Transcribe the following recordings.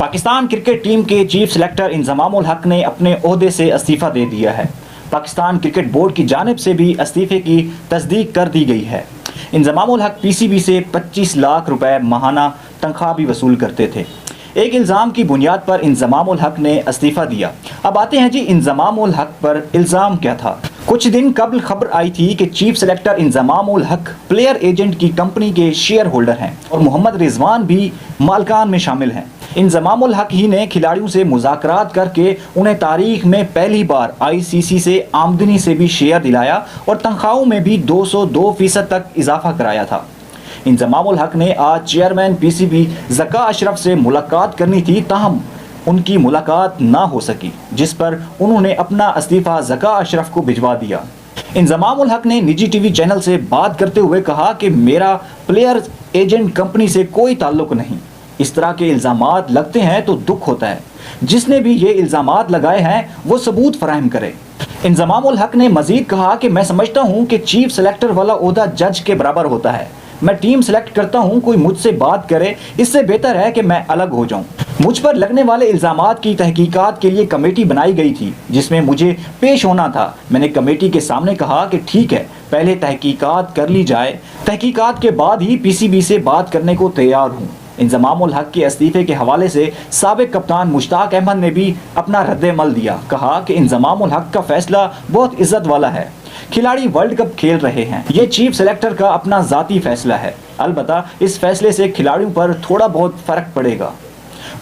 Pakistan cricket team के chief selector Inzamam ul Haq ने अपने ओहदे से इस्तीफ़ा दे दिया है। पाकिस्तान क्रिकेट बोर्ड की जानिब से भी इस्तीफ़े की तस्दीक कर दी गई है। इंजमाम उल हक पीसीबी से 25 लाख रुपए माहाना तनख्वाह भी वसूल करते थे। एक इल्ज़ाम की बुनियाद पर इंजमाम उल हक ने इस्तीफ़ा दिया। अब आते हैं जी इंजमाम उल हक पर इल्ज़ाम क्या था। कुछ दिन कबल खबर आई थी कि chief selector Inzamam ul Haq player agent की कंपनी के शेयर होल्डर हैं और मोहम्मद रिजवान भी मालकान में शामिल हैं। इंजमाम उल हक ही ने खिलाड़ियों से मुज़ाकरात करके उन्हें तारीख में पहली बार आईसीसी से आमदनी से भी शेयर दिलाया और तनख्वाहों में भी 202% तक इजाफा कराया था। इंजमाम उल हक ने आज चेयरमैन पीसीबी ज़का अशरफ से मुलाकात करनी थी, ताहम उनकी मुलाकात ना हो सकी, जिस पर उन्होंने अपना इस्तीफ़ा ज़का अशरफ को भिजवा दिया। इंजमाम उल हक ने निजी टीवी चैनल से बात करते हुए कहा कि मेरा प्लेयर एजेंट कंपनी से कोई ताल्लुक नहीं। इस तरह के इल्ज़ामात लगते हैं तो दुख होता है। जिसने भी ये इल्ज़ामात लगाए हैं वो सबूत फराहम करे। इंजमाम उल हक ने मजीद कहा कि मैं समझता हूँ कि चीफ सेलेक्टर वाला ओहदा जज के बराबर होता है। मैं टीम सेलेक्ट करता हूँ, कोई मुझसे बात करे, इससे बेहतर है कि मैं अलग हो जाऊँ। मुझ पर लगने वाले इल्ज़ामात की तहकीकात के लिए कमेटी बनाई गई थी जिसमें मुझे पेश होना था। मैंने कमेटी के सामने कहा कि ठीक है, पहले तहकीकात कर ली जाए, तहकीकात के बाद ही पीसीबी से बात करने को तैयार हूँ। इंजमाम उल हक के इस्तीफे के हवाले से साबिक कप्तान मुश्ताक अहमद ने भी अपना रद्द-ए-अमल दिया। कहा कि इंजमाम उल हक का फैसला बहुत इज्जत वाला है। खिलाड़ी वर्ल्ड कप खेल रहे हैं, ये चीफ सेलेक्टर का अपना ज़ाती फैसला है। अलबत्ता इस फैसले से खिलाड़ियों पर थोड़ा बहुत फ़र्क पड़ेगा।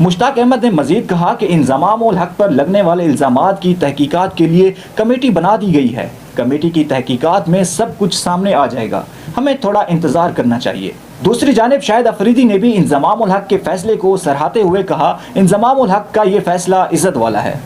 मुश्ताक अहमद ने मजीद कहा कि इंजमाम उल हक पर लगने वाले इल्ज़ामात की तहकीकात के लिए कमेटी बना दी गई है। कमेटी की तहकीकात में सब कुछ सामने आ जाएगा, हमें थोड़ा इंतज़ार करना चाहिए। दूसरी जानिब शाहिद अफरीदी ने भी इंजमाम उल हक के फैसले को सराहते हुए कहा, इंजमाम उल हक का ये फैसला इज्जत वाला है।